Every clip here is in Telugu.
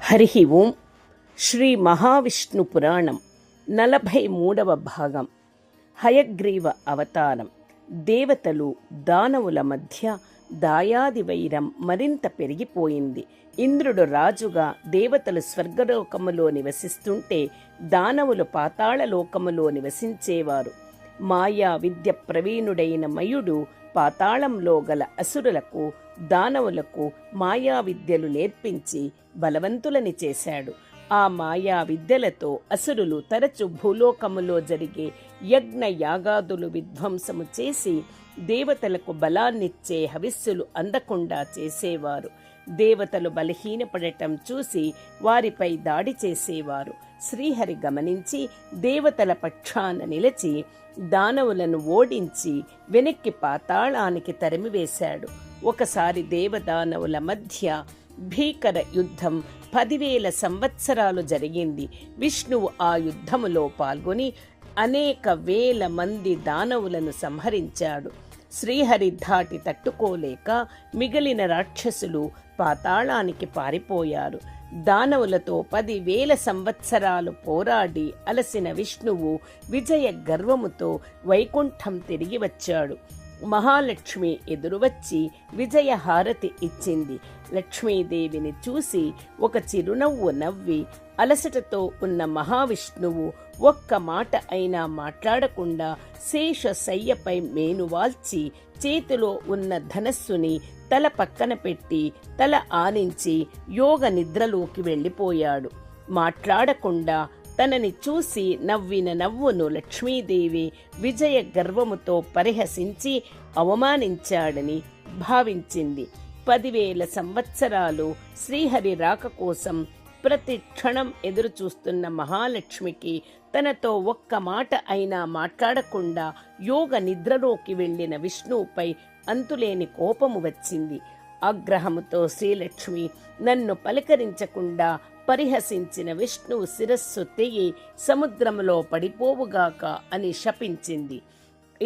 హరి ఓం. శ్రీ మహావిష్ణు పురాణం 43వ భాగం. హయగ్రీవ అవతారం. దేవతలు దానవుల మధ్య దాయాది వైరం మరింత పెరిగిపోయింది. ఇంద్రుడు రాజుగా దేవతలు స్వర్గలోకములో నివసిస్తుంటే దానవులు పాతాళలోకములో నివసించేవారు. మాయా విద్య ప్రవీణుడైన మయుడు పాతాళంలో గల అసురులకు దానవులకు మాయా విద్యలు నేర్పించి బలవంతులని చేశాడు. ఆ మాయా విద్యలతో అసురులు తరచు భూలోకములో జరిగే యజ్ఞ యాగాదులు విధ్వంసము చేసి దేవతలకు బలాన్నిచ్చే హవిస్సులు అందకుండా చేసేవారు. దేవతలు బలహీనపడటం చూసి వారిపై దాడి చేసేవారు. శ్రీహరి గమనించి దేవతల పక్షాన నిలిచి దానవులను ఓడించి వెనక్కి పాతాళానికి తరిమివేశాడు. ఒకసారి దేవదానవుల మధ్య భీకర యుద్ధం 10,000 సంవత్సరాలు జరిగింది. విష్ణువు ఆ యుద్ధములో పాల్గొని అనేక వేల మంది దానవులను సంహరించాడు. శ్రీహరి ధాటి తట్టుకోలేక మిగిలిన రాక్షసులు పాతాళానికి పారిపోయారు. దానవులతో 10,000 సంవత్సరాలు పోరాడి అలసిన విష్ణువు విజయ గర్వముతో వైకుంఠం తిరిగి వచ్చాడు. మహాలక్ష్మి ఎదురువచ్చి విజయహారతి ఇచ్చింది. లక్ష్మీదేవిని చూసి ఒక చిరునవ్వు నవ్వి అలసటతో ఉన్న మహావిష్ణువు ఒక్క మాట అయినా మాట్లాడకుండా శేషశయ్యపై మేనువాల్చి చేతిలో ఉన్న ధనస్సుని తల పక్కన పెట్టి తల ఆనించి యోగ నిద్రలోకి వెళ్ళిపోయాడు. మాట్లాడకుండా తనని చూసి నవ్విన నవ్వును లక్ష్మీదేవి విజయ గర్వముతో పరిహసించి అవమానించాడని భావించింది. 10,000 సంవత్సరాలు శ్రీహరి రాక కోసం ప్రతి క్షణం ఎదురుచూస్తున్న మహాలక్ష్మికి తనతో ఒక్క మాట అయినా మాట్లాడకుండా యోగ నిద్రలోకి వెళ్లిన విష్ణువుపై అంతులేని కోపము వచ్చింది. ఆగ్రహముతో శ్రీలక్ష్మి నన్ను పలకరించకుండా పరిహసించిన విష్ణువు శిరస్సు తెగి సముద్రములో పడిపోవుగాక అని శపించింది.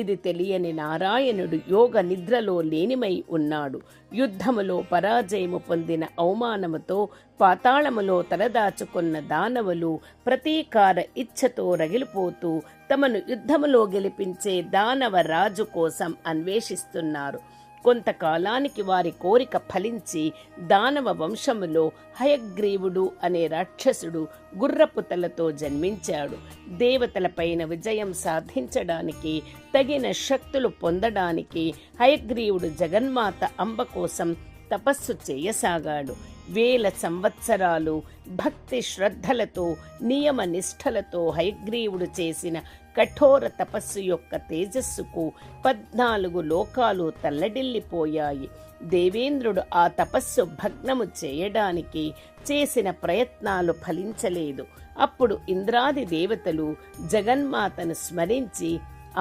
ఇది తెలియని నారాయణుడు యోగ నిద్రలో లీనమై ఉన్నాడు. యుద్ధములో పరాజయము పొందిన అవమానముతో పాతాళములో తలదాచుకున్న దానవులు ప్రతీకార ఇచ్ఛతో రగిలిపోతూ తమను యుద్ధములో గెలిపించే దానవ రాజు కోసం అన్వేషిస్తున్నారు. కొంతకాలానికి వారి కోరిక ఫలించి దానవ వంశములో హయగ్రీవుడు అనే రాక్షసుడు గుర్రపు తలతో జన్మించాడు. దేవతలపైన విజయం సాధించడానికి తగిన శక్తులు పొందడానికి హయగ్రీవుడు జగన్మాత అంబ కోసం తపస్సు చేయసాగాడు. 1000 సంవత్సరాలు భక్తి శ్రద్ధలతో నియమ నిష్ఠలతో హయగ్రీవుడు చేసిన కఠోర తపస్సు యొక్క తేజస్సుకు 14 లోకాలు తల్లడిల్లిపోయాయి. దేవేంద్రుడు ఆ తపస్సు భగ్నము చేయడానికి చేసిన ప్రయత్నాలు ఫలించలేదు. అప్పుడు ఇంద్రాది దేవతలు జగన్మాతను స్మరించి,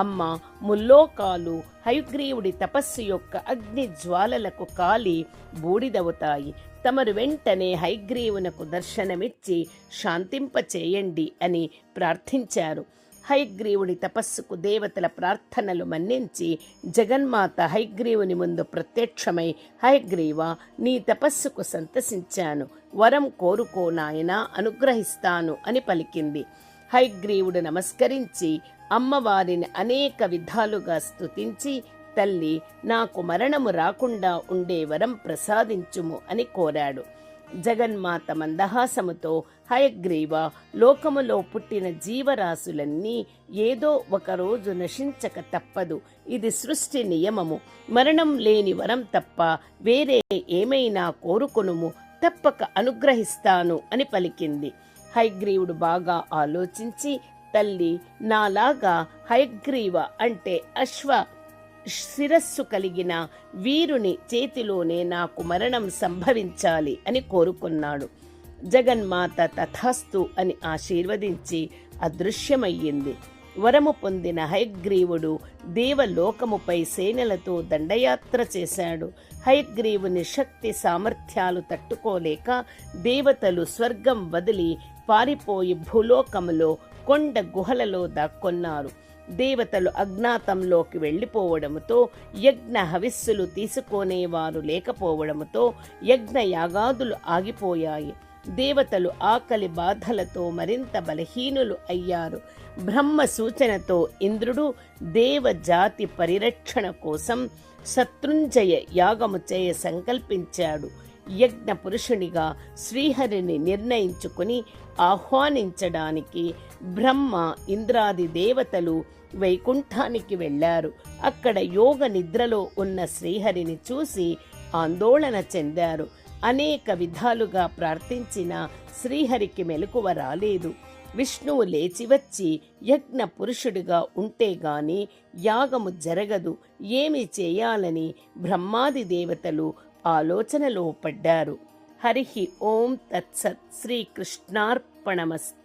అమ్మ, ముల్లోకాలు హయగ్రీవుడి తపస్సు యొక్క అగ్ని జ్వాలలకు కాలి బూడిదవుతాయి. తమరు వెంటనే హయగ్రీవునకు దర్శనమిచ్చి శాంతింపచేయండి అని ప్రార్థించారు. హయగ్రీవుడి తపస్సుకు దేవతల ప్రార్థనలు మన్నించి జగన్మాత హయగ్రీవుని ముందు ప్రత్యక్షమై, హయగ్రీవ, నీ తపస్సుకు సంతసించాను, వరం కోరుకో నాయనా, అనుగ్రహిస్తాను అని పలికింది. హయగ్రీవుడు నమస్కరించి అమ్మవారిని అనేక విధాలుగా స్తుతించి, తల్లి, నాకు మరణము రాకుండా ఉండే వరం ప్రసాదించుము అని కోరాడు. జగన్మాత మందహాసముతో, హయగ్రీవ, లోకములో పుట్టిన జీవరాశులన్నీ ఏదో ఒకరోజు నశించక తప్పదు. ఇది సృష్టి నియమము. మరణం లేని వరం తప్ప వేరే ఏమైనా కోరుకొనుము, తప్పక అనుగ్రహిస్తాను అని పలికింది. హయగ్రీవుడు బాగా ఆలోచించి, తల్లి, నాలాగా హయగ్రీవ అంటే అశ్వ శిరస్సు కలిగిన వీరుని చేతిలోనే నాకు మరణం సంభవించాలి అని కోరుకున్నాడు. జగన్మాత తథాస్తు అని ఆశీర్వదించి అదృశ్యమయ్యింది. వరము పొందిన హయగ్రీవుడు దేవలోకముపై సేనలతో దండయాత్ర చేశాడు. హయగ్రీవుని శక్తి సామర్థ్యాలు తట్టుకోలేక దేవతలు స్వర్గం వదిలి పారిపోయి భూలోకములో కొండ గుహలలో దాక్కొన్నారు. దేవతలు అజ్ఞాతంలోకి వెళ్ళిపోవడంతో యజ్ఞ హవిస్సులు తీసుకునేవారు లేకపోవడంతో యజ్ఞ యాగాదులు ఆగిపోయాయి. దేవతలు ఆకలి బాధలతో మరింత బలహీనులు అయ్యారు. బ్రహ్మ సూచనతో ఇంద్రుడు దేవజాతి పరిరక్షణ కోసం శత్రుంజయ యాగము చేయ సంకల్పించాడు. యజ్ఞ పురుషునిగా శ్రీహరిని నిర్ణయించుకుని ఆహ్వానించడానికి బ్రహ్మ ఇంద్రాది దేవతలు వైకుంఠానికి వెళ్లారు. అక్కడ యోగ నిద్రలో ఉన్న శ్రీహరిని చూసి ఆందోళన చెందారు. అనేక విధాలుగా ప్రార్థించిన శ్రీహరికి మెలకువ రాలేదు. విష్ణువు లేచి వచ్చి యజ్ఞ పురుషుడిగా ఉంటే గాని యాగము జరగదు, ఏమి చేయాలని బ్రహ్మాది దేవతలు ఆలోచనలో పడ్డారు. హరి ఓం తత్సత్. శ్రీకృష్ణార్పణమస్తు.